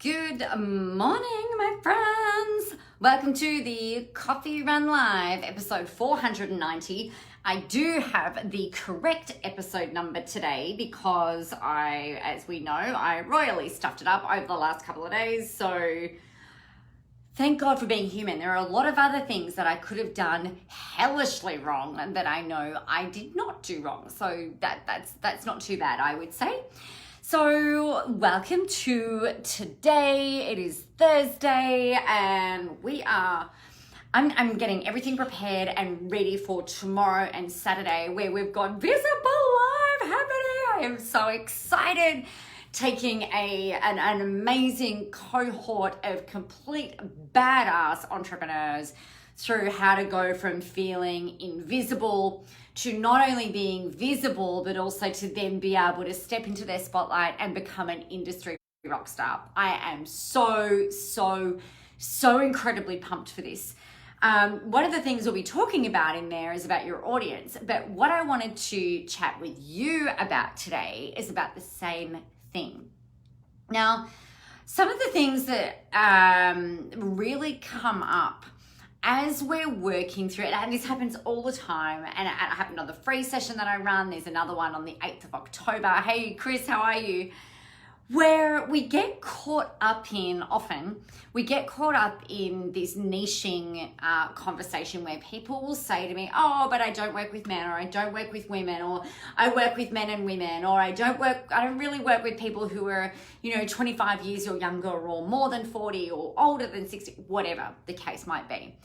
Good morning, my friends. Welcome to the Coffee Run Live, episode 490. I do have the correct episode number today because as we know, I royally stuffed it up over the last couple of days. So thank God for being human. There are a lot of other things that I could have done hellishly wrong and that I know I did not do wrong. So that's not too bad, I would say. So welcome to today. It is Thursday and I'm getting everything prepared and ready for tomorrow and Saturday where we've got Visible Live happening. I am so excited. Taking an amazing cohort of complete badass entrepreneurs through how to go from feeling invisible to not only being visible, but also to then be able to step into their spotlight and become an industry rock star. I am so incredibly pumped for this. One of the things we'll be talking about in there is about your audience, but what I wanted to chat with you about today is about the same thing. Now, some of the things that really come up as we're working through it, and this happens all the time, and it happened on the free session that I run. There's another one on the 8th of October. Hey, Chris, how are you? Where we get caught up in, we get caught up in this niching conversation where people will say to me, oh, but I don't work with men, or I don't work with women, or I work with men and women, or I don't really work with people who are, 25 years or younger, or more than 40, or older than 60, whatever the case might be.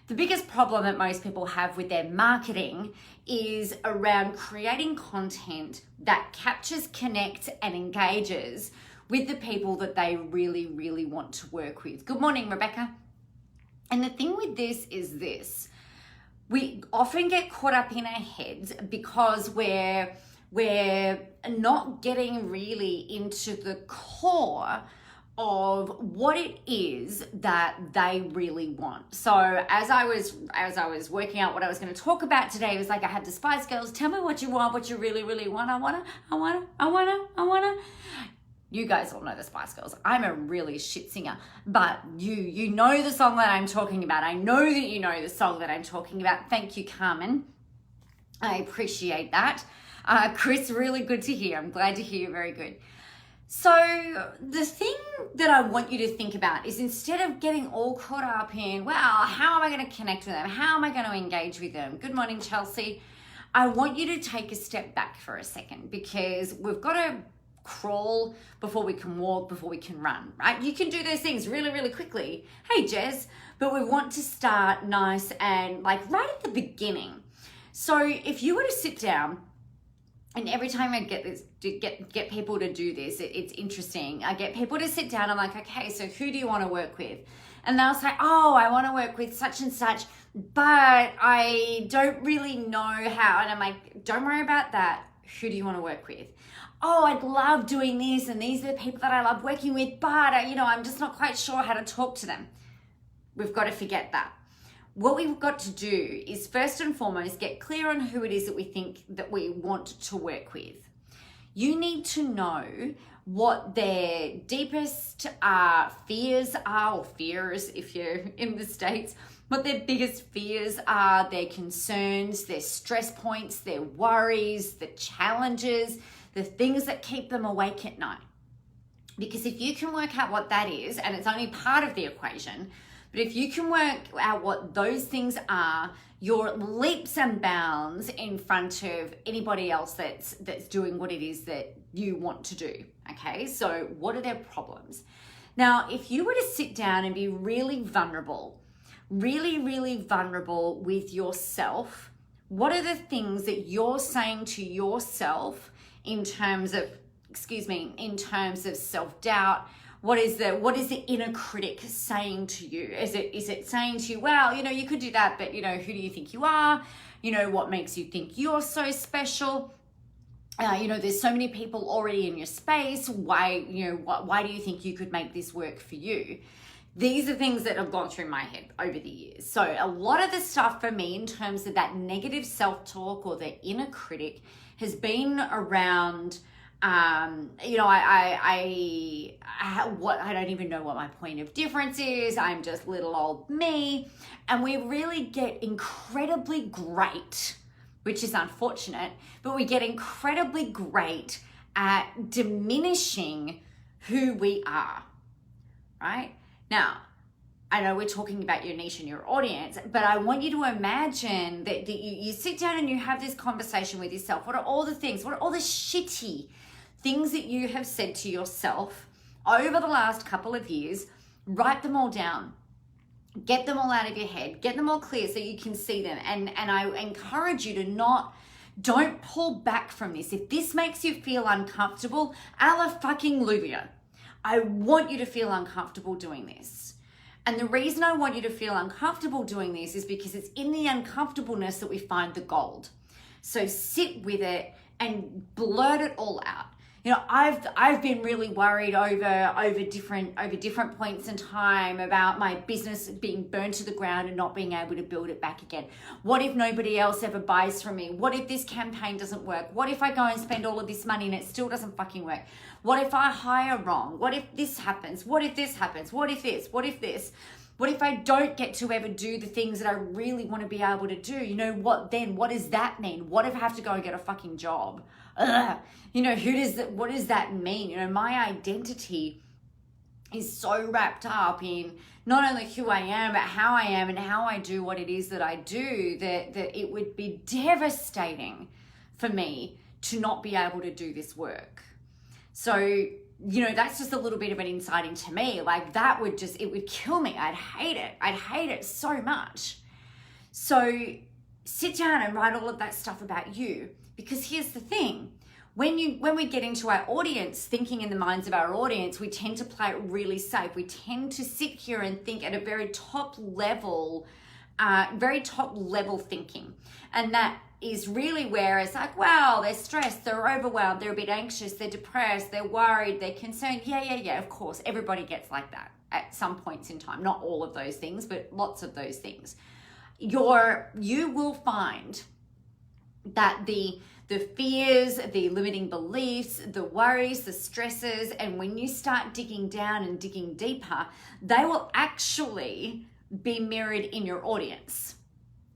The biggest problem that most people have with their marketing is around creating content that captures, connects, and engages with the people that they really, really want to work with. Good morning, Rebecca. And the thing with this is this. We often get caught up in our heads because we're not getting really into the core of what it is that they really want. So as I was working out what I was going to talk about today, it was like I had the Spice Girls, tell me what you want, what you really, really want. I wanna. You guys all know the Spice Girls. I'm a really shit singer, but you know the song that I'm talking about. I know that you know the song that I'm talking about. Thank you, Carmen. I appreciate that. Chris, really good to hear. I'm glad to hear you. Very good. So the thing that I want you to think about is instead of getting all caught up in, well, how am I going to connect with them? How am I going to engage with them? Good morning, Chelsea. I want you to take a step back for a second because we've got to crawl before we can walk, before we can run, right? You can do those things really, really quickly. Hey, Jez, but we want to start nice and like right at the beginning. So if you were to sit down, and every time I get people to do this, it's interesting. I get people to sit down. I'm like, okay, so who do you want to work with? And they'll say, oh, I want to work with such and such, but I don't really know how. And I'm like, don't worry about that. Who do you want to work with? Oh, I'd love doing this, and these are the people that I love working with, but I'm just not quite sure how to talk to them. We've got to forget that. What we've got to do is first and foremost get clear on who it is that we think that we want to work with. You need to know what their deepest fears are, or fears if you're in the States, what their biggest fears are, their concerns, their stress points, their worries, the challenges, the things that keep them awake at night. Because if you can work out what that is, and it's only part of the equation, but if you can work out what those things are, you're leaps and bounds in front of anybody else that's doing what it is that you want to do, okay? So what are their problems? Now, if you were to sit down and be really vulnerable with yourself, what are the things that you're saying to yourself in terms of self-doubt? What is the inner critic saying to you? Is it saying to you, well, you could do that, but who do you think you are? What makes you think you're so special? There's so many people already in your space. Why do you think you could make this work for you? These are things that have gone through my head over the years. So a lot of the stuff for me in terms of that negative self-talk or the inner critic has been around You know, I don't even know what my point of difference is. I'm just little old me. And we really get incredibly great, which is unfortunate, but we get incredibly great at diminishing who we are, right? Now, I know we're talking about your niche and your audience, but I want you to imagine that you sit down and you have this conversation with yourself. What are all the things, what are all the shitty things that you have said to yourself over the last couple of years? Write them all down. Get them all out of your head. Get them all clear so you can see them. And I encourage you to don't pull back from this. If this makes you feel uncomfortable, fucking-luvia, I want you to feel uncomfortable doing this. And the reason I want you to feel uncomfortable doing this is because it's in the uncomfortableness that we find the gold. So sit with it and blurt it all out. You know, I've been really worried over different points in time about my business being burned to the ground and not being able to build it back again. What if nobody else ever buys from me? What if this campaign doesn't work? What if I go and spend all of this money and it still doesn't fucking work? What if I hire wrong? What if this happens? What if this happens? What if this? What if this? What if I don't get to ever do the things that I really want to be able to do? You know, what then? What does that mean? What if I have to go and get a fucking job? Ugh. You know, what does that mean? You know, my identity is so wrapped up in not only who I am, but how I am and how I do what it is that I do, that it would be devastating for me to not be able to do this work. So, you know, that's just a little bit of an insight into me. Like it would kill me. I'd hate it. I'd hate it so much. So sit down and write all of that stuff about you, because here's the thing. When we get into our audience, thinking in the minds of our audience, we tend to play it really safe. We tend to sit here and think at a very top level thinking. And that is really where it's like, wow, they're stressed, they're overwhelmed, they're a bit anxious, they're depressed, they're worried, they're concerned. Yeah, of course. Everybody gets like that at some points in time. Not all of those things, but lots of those things. You will find that the fears, the limiting beliefs, the worries, the stresses, and when you start digging down and digging deeper, they will actually be mirrored in your audience.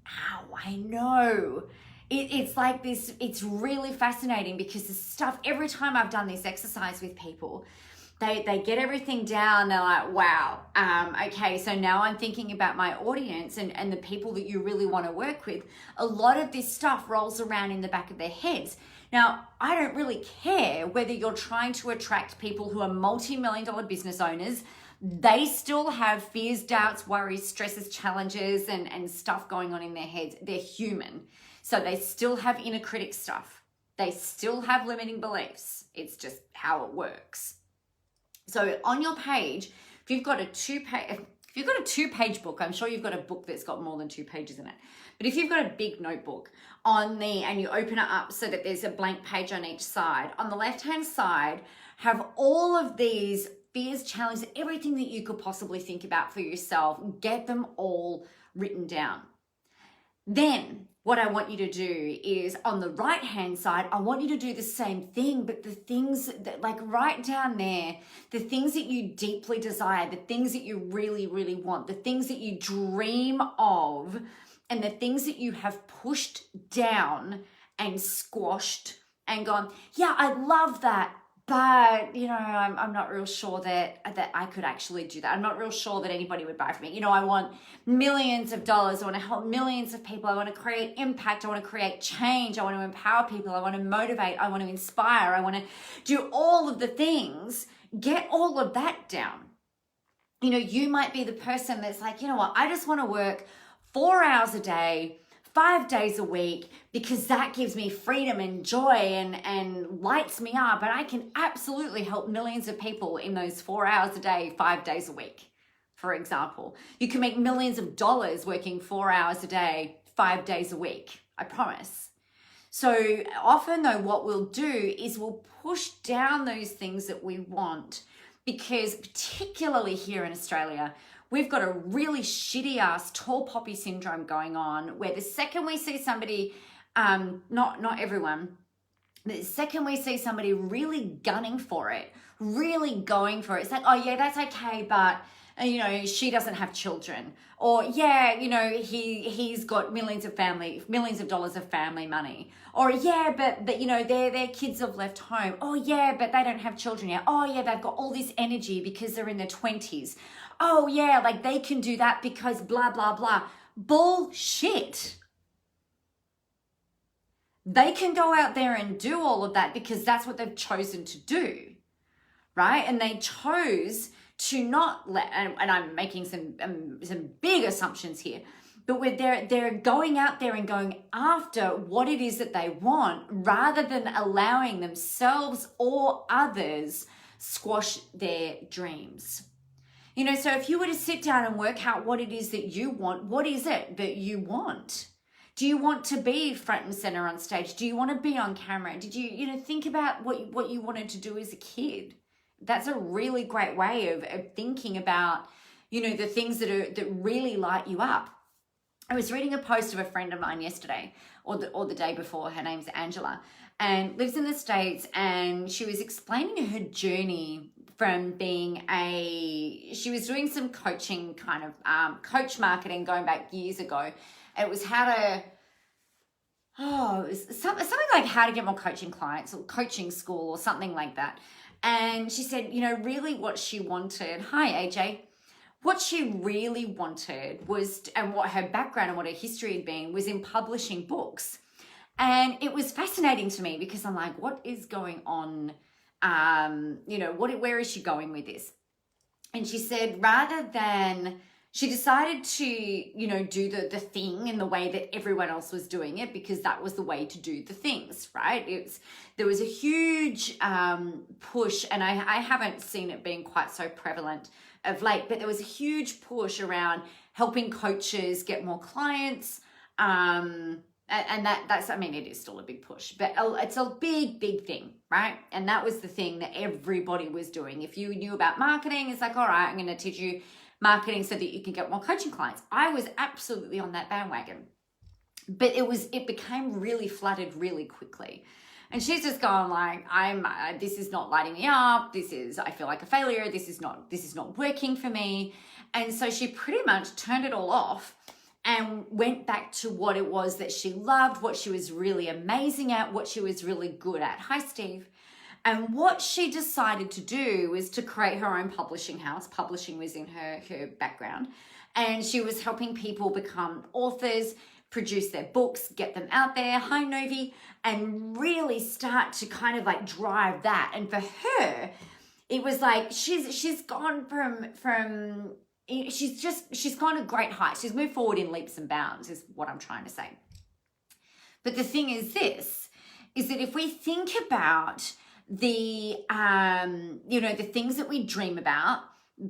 Ow, I know. It's like this, it's really fascinating because the stuff, every time I've done this exercise with people, they get everything down. They're like, wow, okay, so now I'm thinking about my audience and the people that you really want to work with. A lot of this stuff rolls around in the back of their heads. Now, I don't really care whether you're trying to attract people who are multi-million-dollar business owners. They still have fears, doubts, worries, stresses, challenges, and stuff going on in their heads. They're human. So they still have inner critic stuff. They still have limiting beliefs. It's just how it works. So on your page, if you've got a two-page book, I'm sure you've got a book that's got more than 2 pages in it. But if you've got a big notebook and you open it up so that there's a blank page on each side, on the left-hand side, have all of these fears, challenges, everything that you could possibly think about for yourself, get them all written down. Then what I want you to do is on the right hand side, I want you to do the same thing, but the things that, like, right down there, the things that you deeply desire, the things that you really, really want, the things that you dream of, and the things that you have pushed down and squashed and gone, yeah, I love that. But, you know, I'm not real sure that I could actually do that. I'm not real sure that anybody would buy from me. You know, I want millions of dollars. I want to help millions of people. I want to create impact. I want to create change. I want to empower people. I want to motivate. I want to inspire. I want to do all of the things. Get all of that down. You know, you might be the person that's like, you know what, I just want to work 4 hours a day, 5 days a week, because that gives me freedom and joy and lights me up. And I can absolutely help millions of people in those 4 hours a day, 5 days a week, for example. You can make millions of dollars working 4 hours a day, 5 days a week, I promise. So often though, what we'll do is we'll push down those things that we want, because particularly here in Australia, we've got a really shitty ass tall poppy syndrome going on, where the second we see somebody, not everyone, The second we see somebody really gunning for it, really going for it, it's like, oh yeah, that's okay, but she doesn't have children. Or yeah, he's got millions of dollars of family money. Or yeah, but their kids have left home. Oh yeah, but they don't have children yet. Oh yeah, they've got all this energy because they're in their 20s. Oh yeah, like they can do that because blah, blah, blah. Bullshit. They can go out there and do all of that because that's what they've chosen to do, right? And they chose to not let, and I'm making some big assumptions here, but they're going out there and going after what it is that they want rather than allowing themselves or others squash their dreams. So if you were to sit down and work out what it is that you want, what is it that you want? Do you want to be front and center on stage? Do you want to be on camera? Did you think about what you wanted to do as a kid? That's a really great way of thinking about, the things that really light you up. I was reading a post of a friend of mine yesterday or the day before. Her name's Angela and lives in the States, and she was explaining her journey from being she was doing some coaching kind of coach marketing going back years ago. It was it was something like how to get more coaching clients or coaching school or something like that. And she said, really what she wanted, hi AJ, what she really wanted was, and what her background and what her history had been was in publishing books. And it was fascinating to me because I'm like, what is going on? Where is she going with this? And she said, she decided to, do the thing in the way that everyone else was doing it because that was the way to do the things, right? There was a huge push, and I haven't seen it being quite so prevalent of late, but there was a huge push around helping coaches get more clients. And it is still a big push, but it's a big, big thing, right? And that was the thing that everybody was doing. If you knew about marketing, it's like, all right, I'm going to teach you marketing so that you can get more coaching clients. I was absolutely on that bandwagon, but it became really flooded really quickly. And she's just going like, this is not lighting me up. I feel like a failure. This is not working for me. And so she pretty much turned it all off and went back to what it was that she loved, what she was really amazing at, what she was really good at. Hi, Steve. And what she decided to do was to create her own publishing house. Publishing was in her background. And she was helping people become authors, produce their books, get them out there. Hi, Novi. And really start to kind of like drive that. And for her, it was like she's gone from she's gone to great heights. She's moved forward in leaps and bounds is what I'm trying to say. But the thing is that if we think about the things that we dream about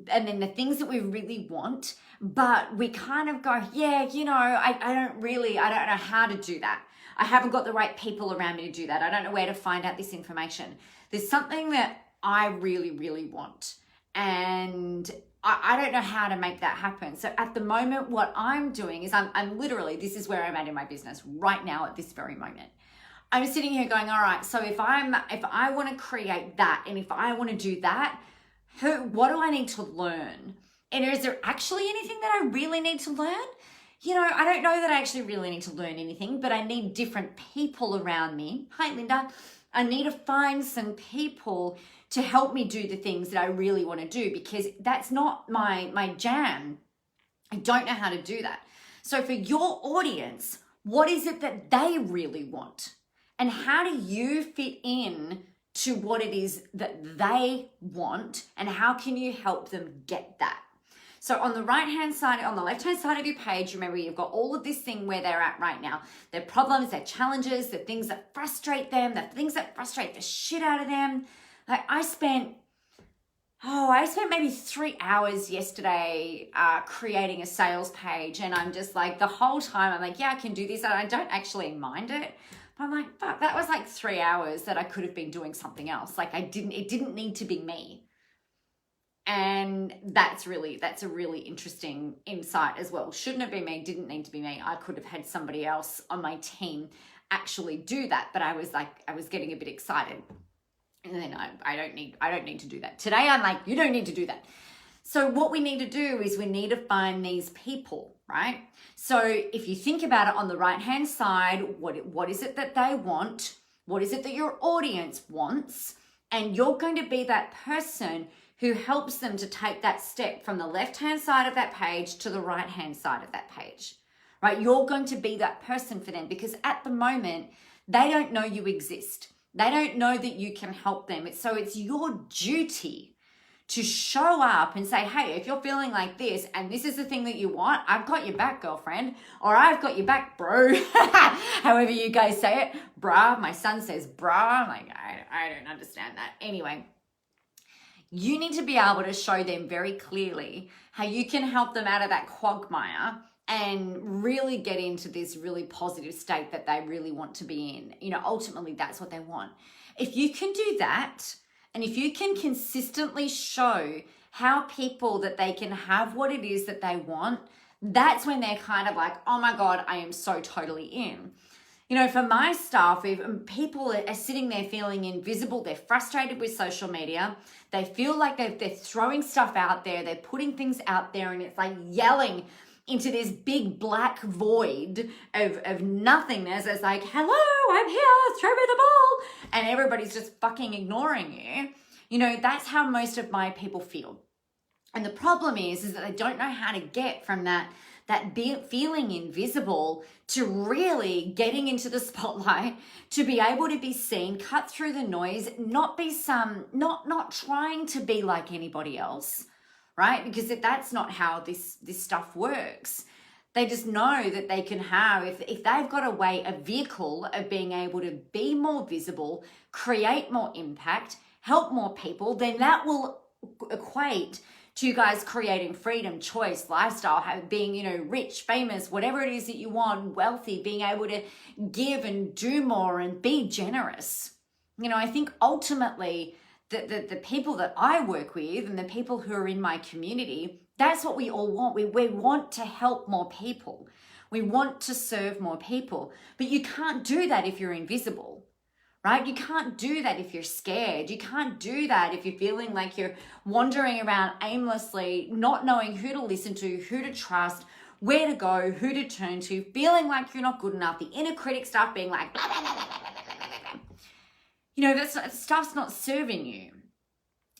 and then the things that we really want, but we kind of go, yeah, I don't know how to do that. I haven't got the right people around me to do that. I don't know where to find out this information. There's something that I really, really want, and I don't know how to make that happen. So at the moment, what I'm doing is I'm literally, this is where I'm at in my business right now at this very moment. I'm sitting here going, all right, so if I want to create that, and if I want to do that, what do I need to learn? And is there actually anything that I really need to learn? I don't know that I actually really need to learn anything, but I need different people around me. Hi, Linda. I need to find some people to help me do the things that I really want to do, because that's not my jam. I don't know how to do that. So for your audience, what is it that they really want? And how do you fit in to what it is that they want? And how can you help them get that? So on the right-hand side, on the left-hand side of your page, remember you've got all of this thing where they're at right now. Their problems, their challenges, the things that frustrate them, the things that frustrate the shit out of them. Like I spent maybe 3 hours yesterday creating a sales page, and I'm just like, the whole time I'm like, yeah, I can do this, and I don't actually mind it. But I'm like, fuck, that was like 3 hours that I could have been doing something else. Like it didn't need to be me. And that's a really interesting insight as well. Shouldn't have been me, didn't need to be me. I could have had somebody else on my team actually do that. But I was getting a bit excited. And then I don't need to do that. Today I'm like, you don't need to do that. So what we need to do is we need to find these people, right? So if you think about it on the right-hand side, what is it that they want? What is it that your audience wants? And you're going to be that person who helps them to take that step from the left-hand side of that page to the right-hand side of that page, right? You're going to be that person for them because at the moment, they don't know you exist. They don't know that you can help them. So it's your duty to show up and say, hey, if you're feeling like this and this is the thing that you want, I've got your back, girlfriend, or I've got your back, bro. However you guys say it. Bruh, my son says bruh. I'm like, I don't understand that. Anyway, you need to be able to show them very clearly how you can help them out of that quagmire and really get into this really positive state that they really want to be in. You know, ultimately, that's what they want. If you can do that, and if you can consistently show how people that they can have what it is that they want, that's when they're kind of like, oh my God, I am so totally in. You know, for my staff, if people are sitting there feeling invisible, they're frustrated with social media, they feel like they're throwing stuff out there, they're putting things out there, and it's like yelling into this big black void of nothingness. It's like, hello, I'm here, throw me the ball. And everybody's just fucking ignoring you. You know, that's how most of my people feel. And the problem is that they don't know how to get from that feeling invisible to really getting into the spotlight, to be able to be seen, cut through the noise, not trying to be like anybody else, right? Because that's not how this stuff works. They just know that they can have, if they've got a vehicle of being able to be more visible, create more impact, help more people, then that will equate to you guys creating freedom, choice, lifestyle, being, you know, rich, famous, whatever it is that you want, wealthy, being able to give and do more and be generous. You know, I think ultimately the people that I work with and the people who are in my community, that's what we all want. We want to help more people. We want to serve more people. But you can't do that if you're invisible, right? You can't do that if you're scared. You can't do that if you're feeling like you're wandering around aimlessly, not knowing who to listen to, who to trust, where to go, who to turn to, feeling like you're not good enough, the inner critic stuff being like, blah, blah, blah, blah, blah, blah, blah. You know, that stuff's not serving you.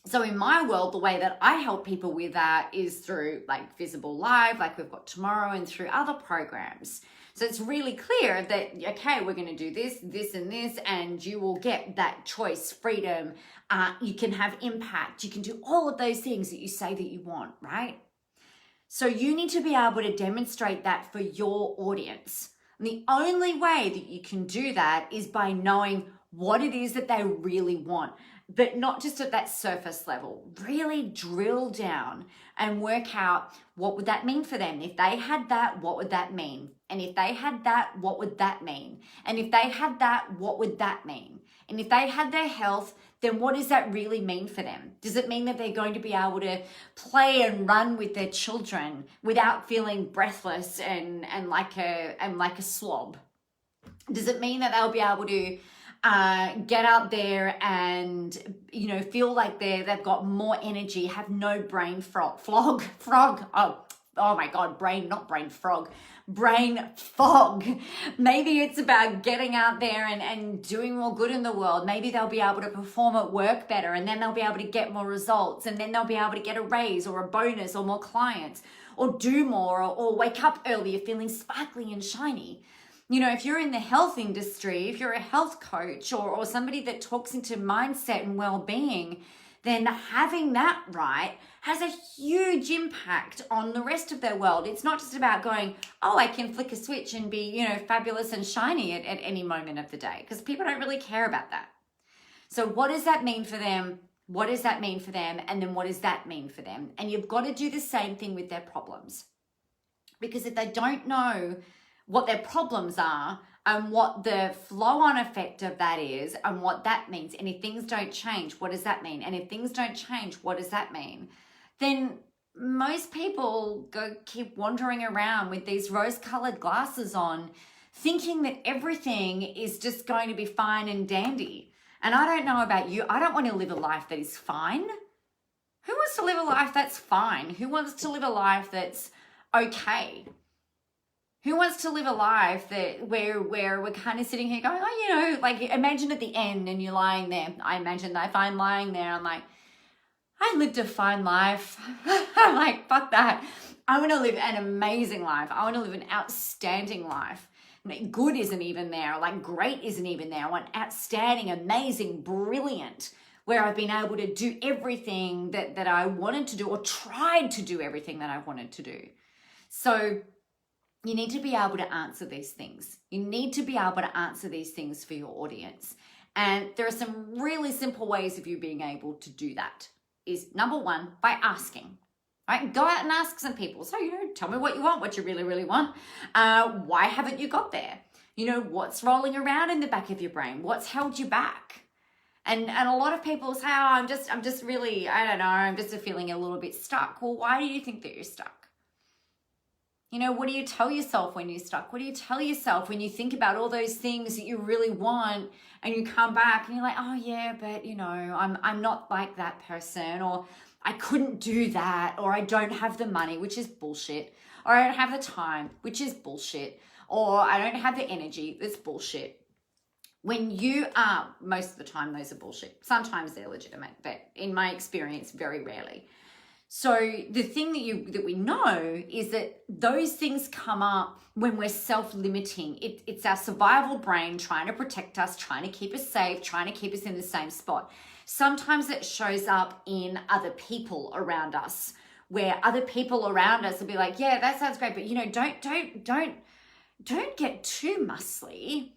So in my world, the way that I help people with that is through like Visible Live, like we've got tomorrow, and through other programs. So it's really clear that, okay, we're going to do this, this, and this, and you will get that choice, freedom. You can have impact. You can do all of those things that you say that you want, right? So you need to be able to demonstrate that for your audience. And the only way that you can do that is by knowing what it is that they really want, but not just at that surface level. Really drill down and work out what would that mean for them. If they had that, what would that mean? And if they had that, what would that mean? And if they had that, what would that mean? And if they had their health, then what does that really mean for them? Does it mean that they're going to be able to play and run with their children without feeling breathless and like a slob? Does it mean that they'll be able to get out there and, you know, feel like they've got more energy, have no brain frog. Oh my God, brain fog. Maybe it's about getting out there and doing more good in the world. Maybe they'll be able to perform at work better, and then they'll be able to get more results, and then they'll be able to get a raise or a bonus or more clients or do more or wake up earlier feeling sparkly and shiny. You know, if you're in the health industry, if you're a health coach or somebody that talks into mindset and well-being, then having that right has a huge impact on the rest of their world. It's not just about going, oh, I can flick a switch and be, you know, fabulous and shiny at any moment of the day, because people don't really care about that. So what does that mean for them? What does that mean for them? And then what does that mean for them? And you've got to do the same thing with their problems. Because if they don't know what their problems are and what the flow-on effect of that is and what that means, and if things don't change, what does that mean? And if things don't change, what does that mean? Then most people keep wandering around with these rose-colored glasses on, thinking that everything is just going to be fine and dandy. And I don't know about you, I don't want to live a life that is fine. Who wants to live a life that's fine? Who wants to live a life that's okay? Who wants to live a life that where we're kind of sitting here going, oh, you know, like imagine at the end and you're lying there. I imagine if I'm lying there, I'm like, I lived a fine life. I'm like, fuck that. I want to live an amazing life. I want to live an outstanding life. Good isn't even there. Like great isn't even there. I want outstanding, amazing, brilliant, where I've been able to do everything that I wanted to do or tried to do everything that I wanted to do. So you need to be able to answer these things. You need to be able to answer these things for your audience. And there are some really simple ways of you being able to do that. Is number one, by asking. Right? Go out and ask some people. So, you know, tell me what you want, what you really, really want. Why haven't you got there? You know, what's rolling around in the back of your brain? What's held you back? And a lot of people say, oh, I'm just really, I don't know, I'm just feeling a little bit stuck. Well, why do you think that you're stuck? You know, what do you tell yourself when you're stuck? What do you tell yourself when you think about all those things that you really want and you come back and you're like, oh yeah, but you know, I'm not like that person, or I couldn't do that, or I don't have the money, which is bullshit, or I don't have the time, which is bullshit, or I don't have the energy, that's bullshit. When you are, most of the time those are bullshit. Sometimes they're legitimate, but in my experience, very rarely. So the thing that we know is that those things come up when we're self-limiting. It's our survival brain trying to protect us, trying to keep us safe, trying to keep us in the same spot. Sometimes it shows up in other people around us, where other people around us will be like, yeah, that sounds great, but you know, don't get too muscly.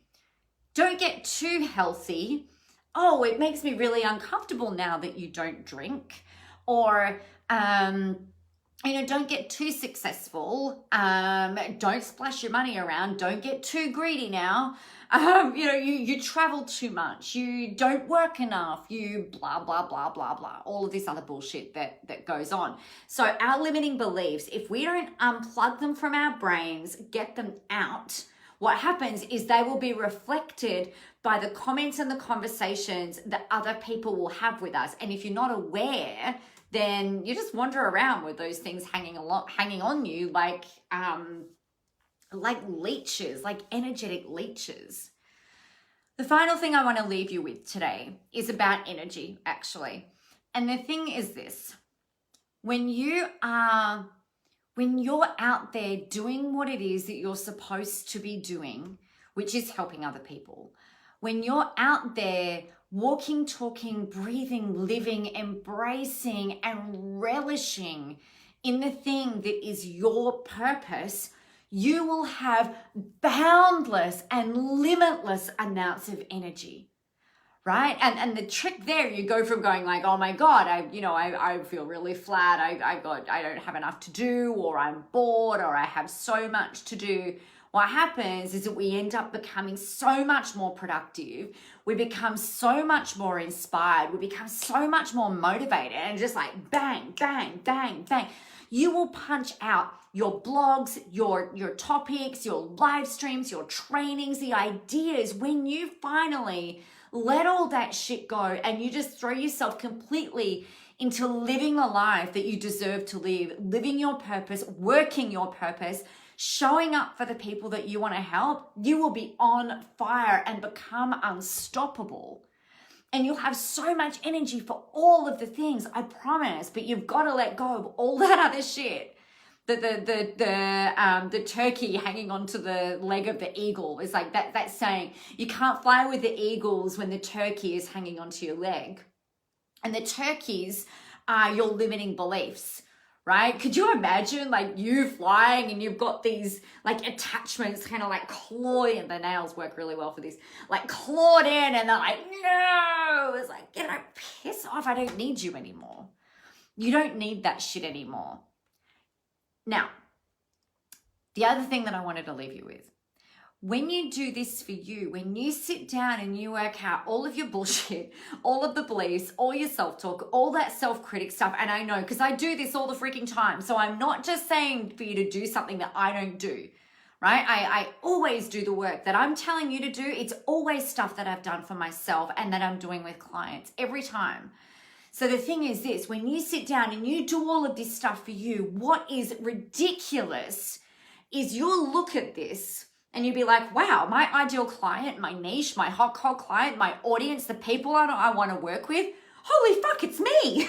Don't get too healthy. Oh, it makes me really uncomfortable now that you don't drink. Or, you know, don't get too successful. Don't splash your money around. Don't get too greedy now. You know, you travel too much. You don't work enough. You blah, blah, blah, blah, blah. All of this other bullshit that goes on. So our limiting beliefs, if we don't unplug them from our brains, get them out, what happens is they will be reflected by the comments and the conversations that other people will have with us. And if you're not aware, then you just wander around with those things hanging on you like leeches, like energetic leeches. The final thing I want to leave you with today is about energy, actually. And the thing is this: when you're out there doing what it is that you're supposed to be doing, which is helping other people, when you're out there walking, talking, breathing, living, embracing, and relishing in the thing that is your purpose, you will have boundless and limitless amounts of energy. Right? And the trick there, you go from going like, oh my God, I feel really flat. I don't have enough to do, or I'm bored, or I have so much to do. What happens is that we end up becoming so much more productive. We become so much more inspired. We become so much more motivated, and just like bang, bang, bang, bang. You will punch out your blogs, your topics, your live streams, your trainings, the ideas when you finally let all that shit go and you just throw yourself completely into living the life that you deserve to live, living your purpose, working your purpose, showing up for the people that you want to help. You will be on fire and become unstoppable. And you'll have so much energy for all of the things, I promise, but you've got to let go of all that other shit. The turkey hanging onto the leg of the eagle is like that saying, you can't fly with the eagles when the turkey is hanging onto your leg. And the turkeys are your limiting beliefs, right? Could you imagine like you flying and you've got these like attachments kind of like clawing, the nails work really well for this, like clawed in, and they're like, no, it's like, get out, piss off, I don't need you anymore. You don't need that shit anymore. Now, the other thing that I wanted to leave you with, when you do this for you, when you sit down and you work out all of your bullshit, all of the beliefs, all your self-talk, all that self-critic stuff, and I know because I do this all the freaking time, so I'm not just saying for you to do something that I don't do, right? I always do the work that I'm telling you to do. It's always stuff that I've done for myself and that I'm doing with clients every time. So the thing is this, when you sit down and you do all of this stuff for you, what is ridiculous is you'll look at this and you'll be like, wow, my ideal client, my niche, my hot client, my audience, the people I want to work with, holy fuck, it's me.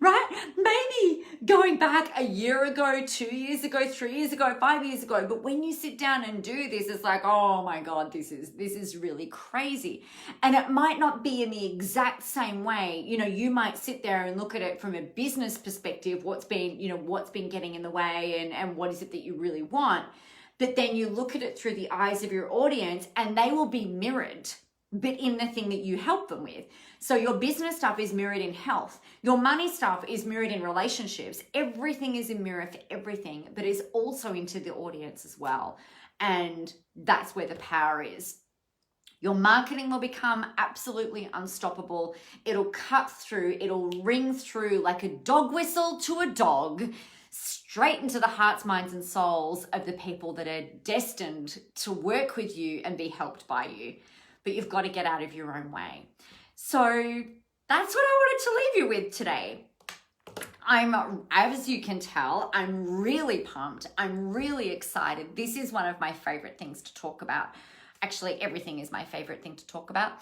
Right? Maybe going back a year ago, 2 years ago, 3 years ago, 5 years ago. But when you sit down and do this, it's like, oh my God, this is really crazy. And it might not be in the exact same way. You know, you might sit there and look at it from a business perspective, what's been getting in the way and what is it that you really want. But then you look at it through the eyes of your audience and they will be mirrored, but in the thing that you help them with. So your business stuff is mirrored in health. Your money stuff is mirrored in relationships. Everything is a mirror for everything, but is also into the audience as well. And that's where the power is. Your marketing will become absolutely unstoppable. It'll cut through, it'll ring through like a dog whistle to a dog, straight into the hearts, minds, and souls of the people that are destined to work with you and be helped by you. But you've got to get out of your own way. So that's what I wanted to leave you with today. As you can tell, I'm really pumped. I'm really excited. This is one of my favorite things to talk about. Actually, everything is my favorite thing to talk about.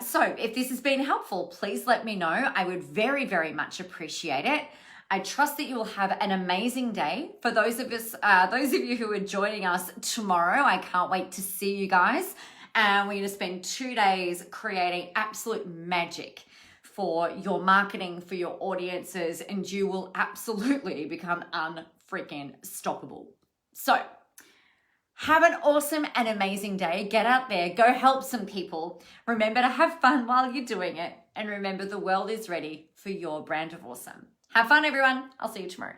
So if this has been helpful, please let me know. I would very, very much appreciate it. I trust that you will have an amazing day. For those of you who are joining us tomorrow, I can't wait to see you guys. And we're going to spend 2 days creating absolute magic for your marketing, for your audiences, and you will absolutely become unfreaking stoppable. So have an awesome and amazing day. Get out there, go help some people. Remember to have fun while you're doing it. And remember, the world is ready for your brand of awesome. Have fun, everyone. I'll see you tomorrow.